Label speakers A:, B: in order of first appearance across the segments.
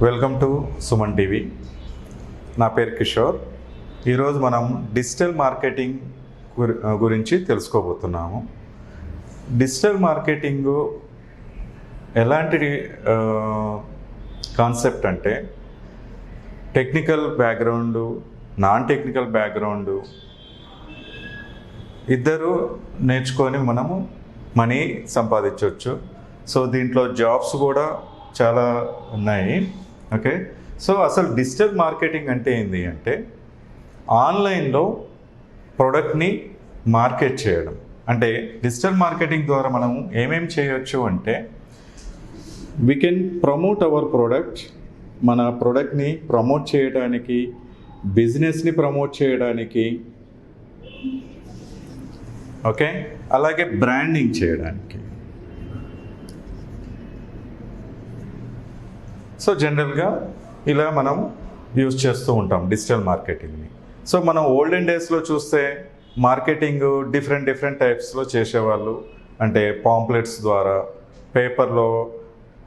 A: Welcome to Suman TV. నా పేరు కిషోర్. ఈరోజు మనం డిజిటల్ మార్కెటింగ్ గురించి తెలుసుకోబోతున్నాము. డిజిటల్ మార్కెటింగ్ ఎలాంటి కాన్సెప్ట్ అంటే technical background, non technical background ఇద్దరు నేర్చుకొని మనము మనీ సంపాదించవచ్చు. సో దీంట్లో జాబ్స్ కూడా చాలా ఉన్నాయి. ఓకే, సో అసలు డిజిటల్ మార్కెటింగ్ అంటే ఏంటి అంటే ఆన్లైన్లో ప్రోడక్ట్ని మార్కెట్ చేయడం. అంటే డిజిటల్ మార్కెటింగ్ ద్వారా మనం ఏమేమి చేయొచ్చు అంటే we can promote our product. మన ప్రోడక్ట్ని ప్రమోట్ చేయడానికి, బిజినెస్ని ప్రమోట్ చేయడానికి, ఓకే, అలాగే బ్రాండింగ్ చేయడానికి. సో జనరల్గా ఇలా మనం యూజ్ చేస్తూ ఉంటాం డిజిటల్ మార్కెటింగ్ని. సో మనం ఓల్డెన్ డేస్లో చూస్తే మార్కెటింగ్ డిఫరెంట్ టైప్స్లో చేసేవాళ్ళు. అంటే పాంప్లెట్స్ ద్వారా, పేపర్లో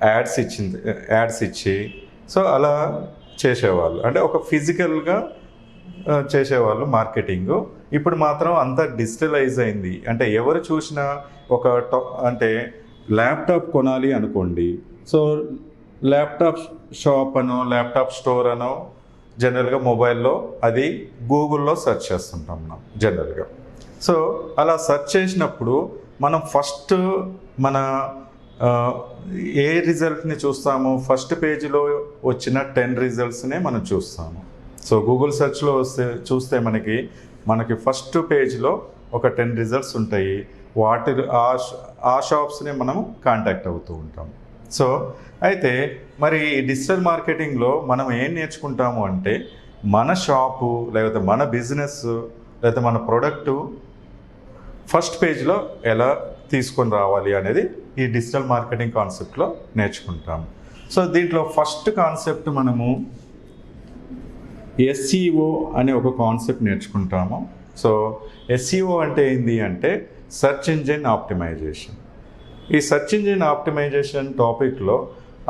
A: యాడ్స్ ఇచ్చి సో అలా చేసేవాళ్ళు. అంటే ఒక ఫిజికల్గా చేసేవాళ్ళు మార్కెటింగ్. ఇప్పుడు మాత్రం అంతా డిజిటలైజ్ అయింది. అంటే ఎవరు చూసినా అంటే ల్యాప్టాప్ కొనాలి అనుకోండి, సో ల్యాప్టాప్ షాప్ అనో ల్యాప్టాప్ స్టోర్ అనో జనరల్గా మొబైల్లో అది గూగుల్లో సెర్చ్ చేస్తుంటాం మనం జనరల్గా. సో అలా సెర్చ్ చేసినప్పుడు మనం ఫస్ట్ మన ఏ రిజల్ట్ని చూస్తాము, ఫస్ట్ పేజీలో వచ్చిన 10 రిజల్ట్స్నే మనం చూస్తాము. సో గూగుల్ సెర్చ్లో చూస్తే మనకి ఫస్ట్ పేజ్లో ఒక 10 రిజల్ట్స్ ఉంటాయి. ఆ షాప్స్ని మనము కాంటాక్ట్ అవుతూ ఉంటాం. సో అయితే మరి ఈ డిజిటల్ మార్కెటింగ్లో మనం ఏం నేర్చుకుంటాము అంటే మన షాపు లేకపోతే మన బిజినెస్ లేకపోతే మన ప్రోడక్టు ఫస్ట్ పేజ్లో ఎలా తీసుకొని రావాలి అనేది ఈ డిజిటల్ మార్కెటింగ్ కాన్సెప్ట్లో నేర్చుకుంటాము. సో దీంట్లో ఫస్ట్ కాన్సెప్ట్ మనము SEO అనే ఒక కాన్సెప్ట్ నేర్చుకుంటాము. సో SEO అంటే ఏంటి అంటే సెర్చ్ ఇంజిన్ ఆప్టిమైజేషన్. ఈ సెర్చ్ ఇంజిన్ ఆప్టిమైజేషన్ టాపిక్లో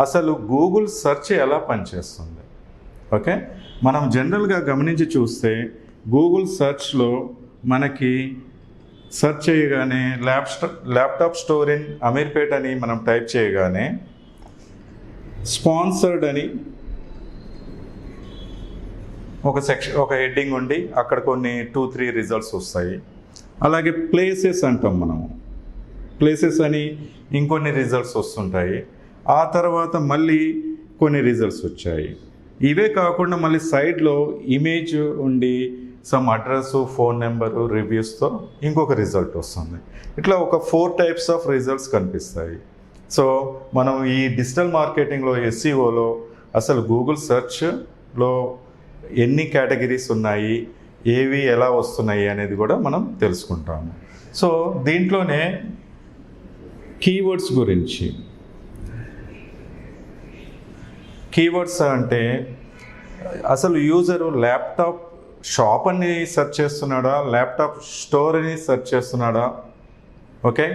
A: అసలు గూగుల్ సెర్చ్ ఎలా పనిచేస్తుంది. ఓకే, మనం జనరల్గా గమనించి చూస్తే గూగుల్ సెర్చ్లో మనకి సెర్చ్ చేయగానే ల్యాప్టాప్ స్టోర్ ఇన్ అమీర్పేట్ అని మనం టైప్ చేయగానే స్పాన్సర్డ్ అని ఒక హెడ్డింగ్ ఉండి అక్కడ కొన్ని 2-3 రిజల్ట్స్ వస్తాయి. అలాగే ప్లేసెస్ అంటాం మనము, ప్లేసెస్ అని ఇంకొన్ని రిజల్ట్స్ వస్తుంటాయి. ఆ తర్వాత మళ్ళీ కొన్ని రిజల్ట్స్ వచ్చాయి. ఇవే కాకుండా మళ్ళీ సైడ్లో ఇమేజ్ ఉండి సమ్ అడ్రస్, ఫోన్ నెంబరు, రివ్యూస్తో ఇంకొక రిజల్ట్ వస్తుంది. ఇట్లా ఒక 4 టైప్స్ ఆఫ్ రిజల్ట్స్ కనిపిస్తాయి. సో మనం ఈ డిజిటల్ మార్కెటింగ్లో SEOలో అసలు గూగుల్ సెర్చ్లో ఎన్ని కేటగిరీస్ ఉన్నాయి, ఏవి ఎలా వస్తున్నాయి అనేది కూడా మనం తెలుసుకుంటాము. సో దీంట్లోనే కీవర్డ్స్ గురించి. కీవర్డ్స్ అంటే అసలు యూజరు ల్యాప్టాప్ షాప్ అని సెర్చ్ చేస్తున్నాడా, ల్యాప్టాప్ స్టోర్ అని సెర్చ్ చేస్తున్నాడా, ఓకే,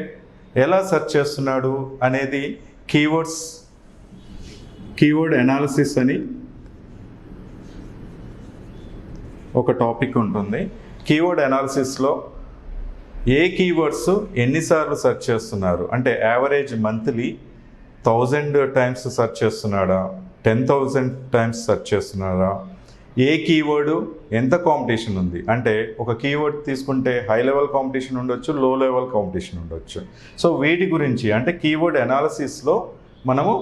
A: ఎలా సెర్చ్ చేస్తున్నాడు అనేది కీవర్డ్ అనాలిసిస్ అని ఒక టాపిక్ ఉంటుంది. కీవర్డ్ అనాలిసిస్లో ఏ కీవర్డ్స్ ఎన్నిసార్లు సెర్చ్ చేస్తున్నారు, అంటే యావరేజ్ మంత్లీ 1000 టైమ్స్ సెర్చ్ చేస్తున్నాడా, 10,000 టైమ్స్ సెర్చ్ చేస్తున్నాడా, ఏ కీవర్డ్ ఎంత కాంపిటీషన్ ఉంది. అంటే ఒక కీవర్డ్ తీసుకుంటే హై లెవెల్ కాంపిటీషన్ ఉండొచ్చు, లో లెవెల్ కాంపిటీషన్ ఉండొచ్చు. సో వీటి గురించి అంటే కీవర్డ్ అనాలిసిస్లో మనము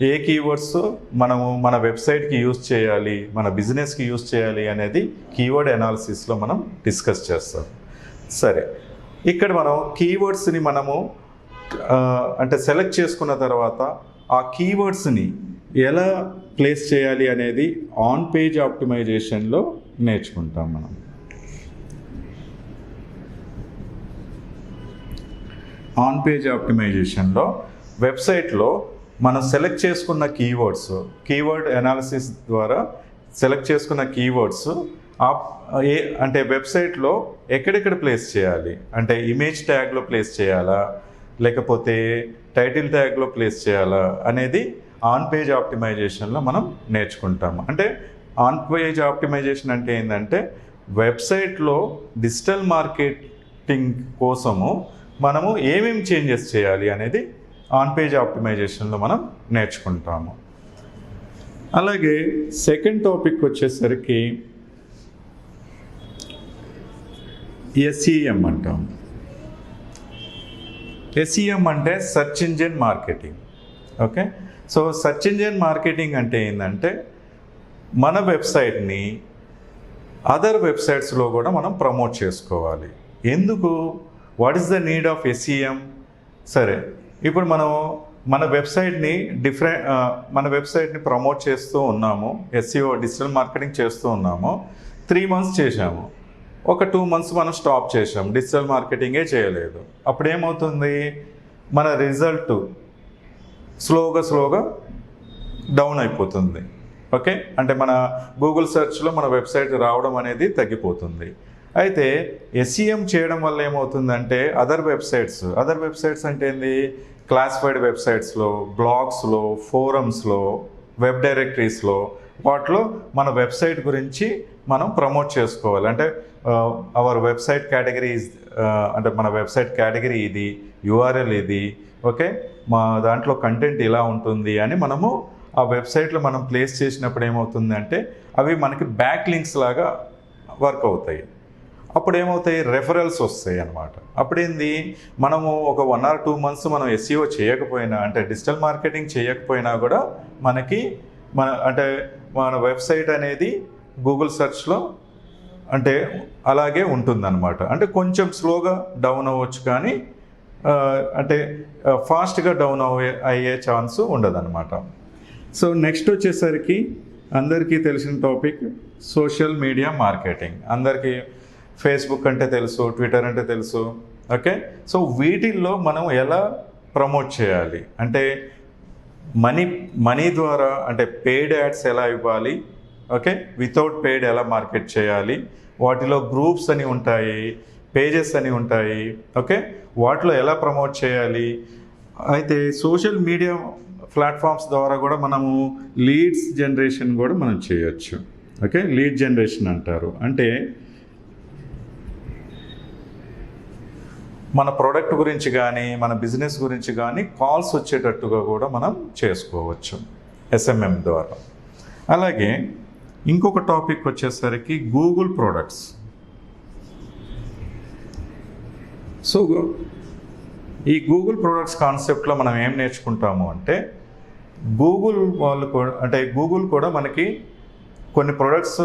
A: ఏ కీవర్డ్స్ మనము మన వెబ్సైట్కి యూజ్ చేయాలి, మన బిజినెస్కి యూజ్ చేయాలి అనేది కీవర్డ్ అనాలిసిస్లో మనం డిస్కస్ చేస్తాం. సరే, ఇక్కడ మనం కీవర్డ్స్ని మనము అంటే సెలెక్ట్ చేసుకున్న తర్వాత ఆ కీవర్డ్స్ని ఎలా ప్లేస్ చేయాలి అనేది ఆన్ పేజ్ ఆప్టిమైజేషన్లో నేర్చుకుంటాం మనం. ఆన్ పేజ్ ఆప్టిమైజేషన్లో వెబ్సైట్లో మనం సెలెక్ట్ చేసుకున్న కీవర్డ్ అనాలిసిస్ ద్వారా సెలెక్ట్ చేసుకున్న కీవర్డ్స్ అంటే వెబ్సైట్లో ఎక్కడెక్కడ ప్లేస్ చేయాలి, అంటే ఇమేజ్ ట్యాగ్లో ప్లేస్ చేయాలా లేకపోతే టైటిల్ ట్యాగ్లో ప్లేస్ చేయాలా అనేది ఆన్ పేజ్ ఆప్టిమైజేషన్లో మనం నేర్చుకుంటాము. అంటే ఆన్ పేజ్ ఆప్టిమైజేషన్ అంటే ఏంటంటే వెబ్సైట్లో డిజిటల్ మార్కెటింగ్ కోసము మనము ఏమేమి చేంజెస్ చేయాలి అనేది ఆన్ పేజ్ ఆప్టిమైజేషన్లో మనం నేర్చుకుంటాము. అలాగే సెకండ్ టాపిక్ వచ్చేసరికి SEM అంటాం. SEM అంటే search engine marketing. Okay, so search engine marketing అంటే ఏంటంటే మన వెబ్సైట్ని అదర్ వెబ్సైట్స్లో కూడా మనం ప్రమోట్ చేసుకోవాలి. ఎందుకు? What is the need of SEM? సరే, ఇప్పుడు మనం మన వెబ్సైట్ని ప్రమోట్ చేస్తూ ఉన్నాము, SEO డిజిటల్ మార్కెటింగ్ చేస్తూ ఉన్నాము. 3 months చేశాము, ఒక 2 months మనం స్టాప్ చేసాము, డిజిటల్ మార్కెటింగే చేయలేదు. అప్పుడు ఏమవుతుంది? మన రిజల్ట్ స్లోగా డౌన్ అయిపోతుంది. ఓకే, అంటే మన గూగుల్ సెర్చ్లో మన వెబ్సైట్ రావడం అనేది తగ్గిపోతుంది. అయితే SEM చేయడం వల్ల ఏమవుతుందంటే అదర్ వెబ్సైట్స్ అంటే ఏంది? క్లాసిఫైడ్ వెబ్సైట్స్లో, బ్లాగ్స్లో, ఫోరమ్స్లో, వెబ్ డైరెక్టరీస్లో, వాటిలో మన వెబ్సైట్ గురించి మనం ప్రమోట్ చేసుకోవాలి. అంటే అవర్ వెబ్సైట్ కేటగిరీ అంటే మన వెబ్సైట్ కేటగిరీ ఇది, URL ఇది, ఓకే, మా దాంట్లో కంటెంట్ ఇలా ఉంటుంది అని మనము ఆ వెబ్సైట్లో మనం ప్లేస్ చేసినప్పుడు ఏమవుతుంది అంటే అవి మనకి బ్యాక్ లింక్స్ లాగా వర్క్ అవుతాయి. అప్పుడు ఏమవుతాయి? రెఫరల్స్ వస్తాయి అన్నమాట. అప్పుడేంది, మనము ఒక 1 or 2 months మనం SEO చేయకపోయినా, అంటే డిజిటల్ మార్కెటింగ్ చేయకపోయినా కూడా మనకి మన వెబ్సైట్ అనేది గూగుల్ సెర్చ్లో అంటే అలాగే ఉంటుందన్నమాట. అంటే కొంచెం స్లోగా డౌన్ అవ్వచ్చు, కానీ అంటే ఫాస్ట్గా డౌన్ అయ్యే ఛాన్స్ ఉండదన్నమాట. సో నెక్స్ట్ వచ్చేసరికి అందరికీ తెలిసిన టాపిక్ సోషల్ మీడియా మార్కెటింగ్. అందరికీ ఫేస్బుక్ అంటే తెలుసు, ట్విట్టర్ అంటే తెలుసు. ఓకే, సో వీటిల్లో మనం ఎలా ప్రమోట్ చేయాలి అంటే మనీ ద్వారా, అంటే పెయిడ్ యాడ్స్ ఎలా ఇవ్వాలి, ఓకే, వితౌట్ పెయిడ్ ఎలా మార్కెట్ చేయాలి, వాటిలో గ్రూప్స్ అని ఉంటాయి, పేజెస్ అని ఉంటాయి, ఓకే, వాటిలో ఎలా ప్రమోట్ చేయాలి. అయితే సోషల్ మీడియా ప్లాట్ఫామ్స్ ద్వారా కూడా మనము లీడ్స్ జనరేషన్ కూడా మనం చేయొచ్చు. ఓకే, లీడ్ జనరేషన్ అంటారు. అంటే మన ప్రోడక్ట్ గురించి కానీ మన బిజినెస్ గురించి కానీ కాల్స్ వచ్చేటట్టుగా కూడా మనం చేసుకోవచ్చు SMM ద్వారా. అలాగే ఇంకొక టాపిక్ వచ్చేసరికి గూగుల్ ప్రొడక్ట్స్. సో ఈ గూగుల్ ప్రొడక్ట్స్ కాన్సెప్ట్లో మనం ఏం నేర్చుకుంటాము అంటే గూగుల్ కూడా మనకి కొన్ని ప్రొడక్ట్స్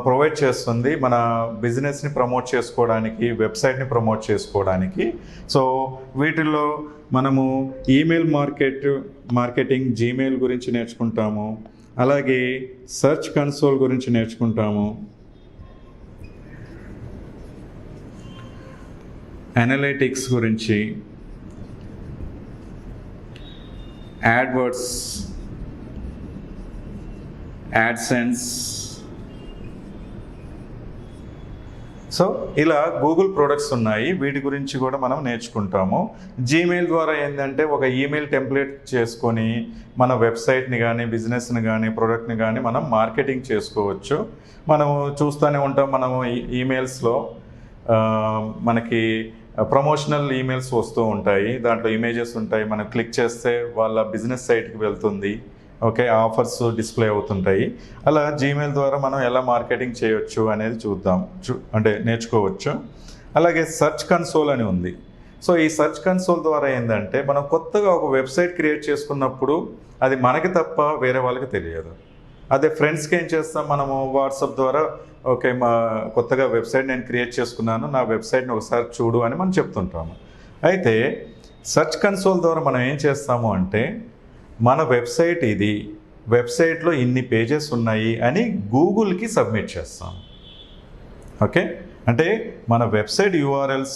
A: ప్రొవైడ్ చేస్తుంది మన బిజినెస్ని ప్రమోట్ చేసుకోవడానికి, వెబ్సైట్ని ప్రమోట్ చేసుకోవడానికి. సో వీటిల్లో మనము ఈమెయిల్ మార్కెటింగ్, జీమెయిల్ గురించి నేర్చుకుంటాము. అలాగే సెర్చ్ కన్సోల్ గురించి నేర్చుకుంటాము, అనలిటిక్స్ గురించి, యాడ్వర్డ్స్, యాడ్సెన్స్. సో ఇలా గూగుల్ ప్రొడక్ట్స్ ఉన్నాయి, వీటి గురించి కూడా మనం నేర్చుకుంటాము. జీమెయిల్ ద్వారా ఏంటంటే ఒక ఈమెయిల్ టెంప్లెట్ చేసుకొని మన వెబ్సైట్ని కానీ, బిజినెస్ని కానీ, ప్రోడక్ట్ని కానీ మనం మార్కెటింగ్ చేసుకోవచ్చు. మనము చూస్తూనే ఉంటాం, మనము ఈమెయిల్స్లో మనకి ప్రమోషనల్ ఈమెయిల్స్ వస్తూ ఉంటాయి, దాంట్లో ఇమేజెస్ ఉంటాయి, మనం క్లిక్ చేస్తే వాళ్ళ బిజినెస్ సైట్కి వెళ్తుంది, ఓకే, ఆఫర్స్ డిస్ప్లే అవుతుంటాయి. అలా జీమెయిల్ ద్వారా మనం ఎలా మార్కెటింగ్ చేయొచ్చు అనేది నేర్చుకోవచ్చు. అలాగే సెర్చ్ కన్సోల్ అని ఉంది. సో ఈ సెర్చ్ కన్సోల్ ద్వారా ఏంటంటే మనం కొత్తగా ఒక వెబ్సైట్ క్రియేట్ చేసుకున్నప్పుడు అది మనకి తప్ప వేరే వాళ్ళకి తెలియదు. అదే ఫ్రెండ్స్కి ఏం చేస్తాం, మనము వాట్సాప్ ద్వారా ఓకే, మా కొత్తగా వెబ్సైట్ నేను క్రియేట్ చేసుకున్నాను, నా వెబ్సైట్ని ఒకసారి చూడు అని మనం చెప్తుంటాము. అయితే సెర్చ్ కన్సోల్ ద్వారా మనం ఏం చేస్తాము అంటే మన వెబ్సైట్ ఇది, వెబ్సైట్లో ఇన్ని పేజెస్ ఉన్నాయి అని గూగుల్కి సబ్మిట్ చేస్తాం. ఓకే, అంటే మన website URLs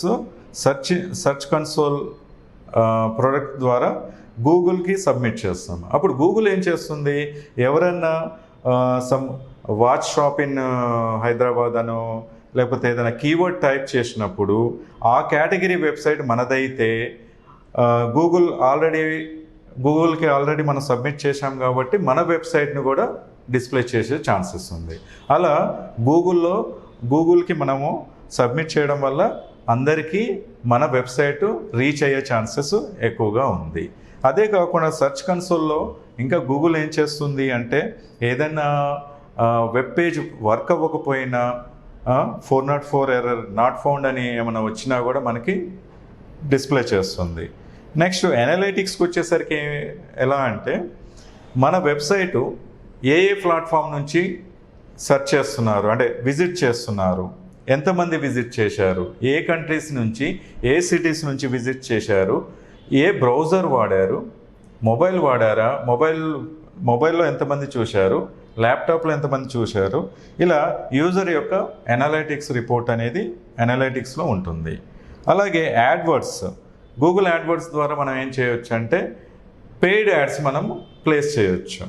A: search console product ద్వారా గూగుల్కి సబ్మిట్ చేస్తాం. అప్పుడు గూగుల్ ఏం చేస్తుంది, ఎవరైనా వాచ్ షాప్ ఇన్ హైదరాబాద్ అనో లేకపోతే ఏదైనా కీవర్డ్ టైప్ చేసినప్పుడు ఆ కేటగిరీ వెబ్సైట్ మనదైతే గూగుల్ ఆల్రెడీ గూగుల్కి ఆల్రెడీ మనం సబ్మిట్ చేశాం కాబట్టి మన వెబ్సైట్ను కూడా డిస్ప్లే చేసే ఛాన్సెస్ ఉంది. అలా గూగుల్కి మనము సబ్మిట్ చేయడం వల్ల అందరికీ మన వెబ్సైట్ రీచ్ అయ్యే ఛాన్సెస్ ఎక్కువగా ఉంది. అదే కాకుండా సెర్చ్ కన్సోల్లో ఇంకా గూగుల్ ఏం చేస్తుంది అంటే ఏదైనా వెబ్ పేజ్ వర్క్ అవ్వకపోయినా 404 ఎర్రర్ నాట్ ఫౌండ్ అని ఏమైనా వచ్చినా కూడా మనకి డిస్ప్లే చేస్తుంది. నెక్స్ట్ అనలైటిక్స్కి వచ్చేసరికి ఎలా అంటే మన వెబ్సైటు ఏ ప్లాట్ఫామ్ నుంచి సెర్చ్ చేస్తున్నారు అంటే విజిట్ చేస్తున్నారు, ఎంతమంది విజిట్ చేశారు, ఏ కంట్రీస్ నుంచి ఏ సిటీస్ నుంచి విజిట్ చేశారు, ఏ బ్రౌజర్ వాడారు, మొబైల్ వాడారా, మొబైల్లో ఎంతమంది చూశారు, ల్యాప్టాప్లో ఎంతమంది చూశారు, ఇలా యూజర్ యొక్క అనలైటిక్స్ రిపోర్ట్ అనేది అనలైటిక్స్లో ఉంటుంది. అలాగే యాడ్వర్డ్స్, గూగుల్ యాడ్వర్డ్స్ ద్వారా మనం ఏం చేయొచ్చు అంటే పెయిడ్ యాడ్స్ మనం ప్లేస్ చేయొచ్చు.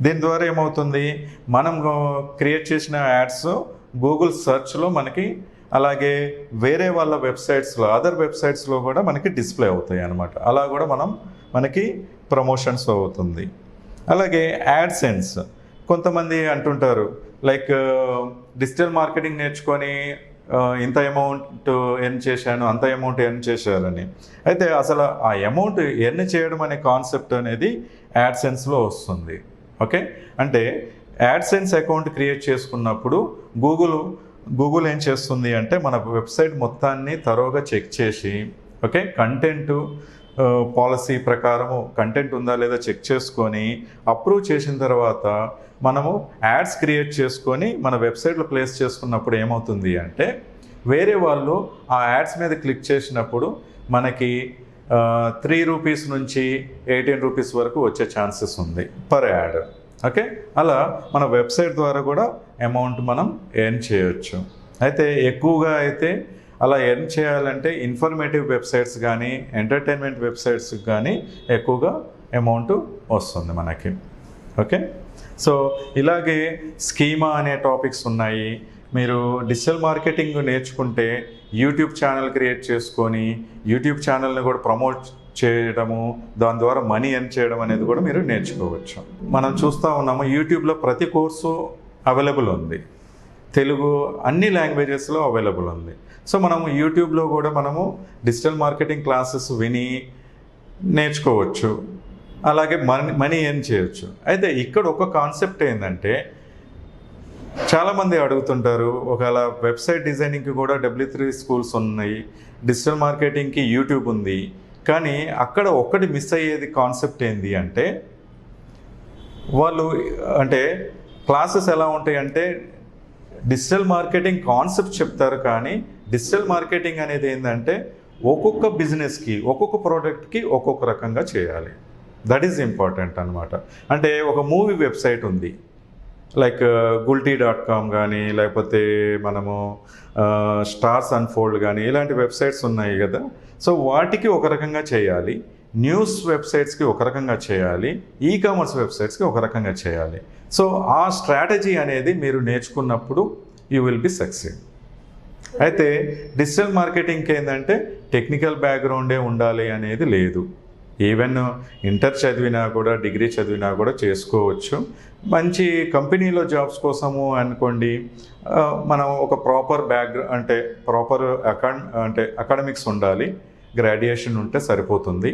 A: దీని ద్వారా ఏమవుతుంది, మనం క్రియేట్ చేసిన యాడ్స్ గూగుల్ సెర్చ్లో మనకి అలాగే వేరే వాళ్ళ వెబ్సైట్స్లో అదర్ వెబ్సైట్స్లో కూడా మనకి డిస్ప్లే అవుతాయి అన్నమాట. అలా కూడా మనకి ప్రమోషన్స్ అవుతుంది. అలాగే యాడ్సెన్స్, కొంతమంది అంటుంటారు లైక్ డిజిటల్ మార్కెటింగ్ నేర్చుకొని ఇంత అమౌంట్ ఎర్న్ చేశాను, అంత అమౌంట్ ఎర్న్ చేశారని. అయితే అసలు ఆ అమౌంట్ ఎర్న్ చేయడం అనే కాన్సెప్ట్ అనేది యాడ్సెన్స్లో వస్తుంది. ఓకే, అంటే యాడ్సెన్స్ అకౌంట్ క్రియేట్ చేసుకున్నప్పుడు గూగుల్ ఏం చేస్తుంది అంటే మన వెబ్సైట్ మొత్తాన్ని తరోగా చెక్ చేసి ఓకే కంటెంట్ పాలసీ ప్రకారము కంటెంట్ ఉందా లేదా చెక్ చేసుకొని అప్రూవ్ చేసిన తర్వాత మనము యాడ్స్ క్రియేట్ చేసుకొని మన వెబ్సైట్లో ప్లేస్ చేసుకున్నప్పుడు ఏమవుతుంది అంటే వేరే వాళ్ళు ఆ యాడ్స్ మీద క్లిక్ చేసినప్పుడు మనకి 3 రూపీస్ నుంచి 18 రూపీస్ వరకు వచ్చే ఛాన్సెస్ ఉంది పర్ యాడ్. ఓకే, అలా మన వెబ్సైట్ ద్వారా కూడా అమౌంట్ మనం ఎర్న్ చేయొచ్చు. అయితే ఎక్కువగా అయితే అలా ఎర్న్ చేయాలంటే ఇన్ఫర్మేటివ్ వెబ్సైట్స్ కానీ ఎంటర్టైన్మెంట్ వెబ్సైట్స్కి కానీ ఎక్కువగా అమౌంట్ వస్తుంది మనకి. ఓకే, సో ఇలాగే స్కీమా అనే టాపిక్స్ ఉన్నాయి. మీరు డిజిటల్ మార్కెటింగ్ నేర్చుకుంటే యూట్యూబ్ ఛానల్ క్రియేట్ చేసుకొని యూట్యూబ్ ఛానల్ని కూడా ప్రమోట్ చేయడము, దాని ద్వారా మనీ ఎర్న్ చేయడం అనేది కూడా మీరు నేర్చుకోవచ్చు. మనం చూస్తూ ఉన్నాము యూట్యూబ్లో ప్రతి కోర్సు అవైలబుల్ ఉంది, తెలుగు అన్ని లాంగ్వేజెస్లో అవైలబుల్ ఉంది. సో మనము యూట్యూబ్లో కూడా మనము డిజిటల్ మార్కెటింగ్ క్లాసెస్ విని నేర్చుకోవచ్చు, అలాగే మనీ ఎర్న్ చేయొచ్చు. అయితే ఇక్కడ ఒక కాన్సెప్ట్ ఏంటంటే చాలామంది అడుగుతుంటారు ఒకవేళ వెబ్సైట్ డిజైనింగ్కి కూడా W3 స్కూల్స్ ఉన్నాయి, డిజిటల్ మార్కెటింగ్కి యూట్యూబ్ ఉంది, కానీ అక్కడ ఒక్కటి మిస్ అయ్యేది కాన్సెప్ట్ ఏంటి అంటే వాళ్ళు అంటే క్లాసెస్ ఎలా ఉంటాయి అంటే డిజిటల్ మార్కెటింగ్ కాన్సెప్ట్ చెప్తారు, కానీ డిజిటల్ మార్కెటింగ్ అనేది ఏంటంటే ఒక్కొక్క బిజినెస్కి ఒక్కొక్క ప్రోడక్ట్కి ఒక్కొక్క రకంగా చేయాలి. దట్ ఈజ్ ఇంపార్టెంట్ అనమాట. అంటే ఒక మూవీ వెబ్సైట్ ఉంది లైక్ gulti.com కానీ లేకపోతే మనము స్టార్స్ అన్ఫోల్డ్ కానీ ఇలాంటి వెబ్సైట్స్ ఉన్నాయి కదా. సో వాటికి ఒక రకంగా చేయాలి, న్యూస్ వెబ్సైట్స్కి ఒక రకంగా చేయాలి, ఈకామర్స్ వెబ్సైట్స్కి ఒక రకంగా చేయాలి. సో ఆ స్ట్రాటజీ అనేది మీరు నేర్చుకున్నప్పుడు యూ విల్ బి సక్సీడ్. అయితే డిజిటల్ మార్కెటింగ్కి ఏంటంటే టెక్నికల్ బ్యాక్గ్రౌండే ఉండాలి అనేది లేదు. ఈవెన్ ఇంటర్ చదివినా కూడా డిగ్రీ చదివినా కూడా చేసుకోవచ్చు. మంచి కంపెనీలో జాబ్స్ కోసము అనుకోండి మనం ఒక ప్రాపర్ బ్యాక్గ్రౌండ్ అంటే ప్రాపర్ అకాడమిక్స్ ఉండాలి, గ్రాడ్యుయేషన్ ఉంటే సరిపోతుంది.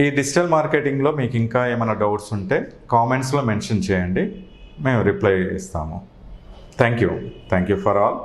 A: ఈ డిజిటల్ మార్కెటింగ్లో మీకు ఇంకా ఏమైనా డౌట్స్ ఉంటే కామెంట్స్లో మెన్షన్ చేయండి, మేము రిప్లై ఇస్తాము. Thank you for all.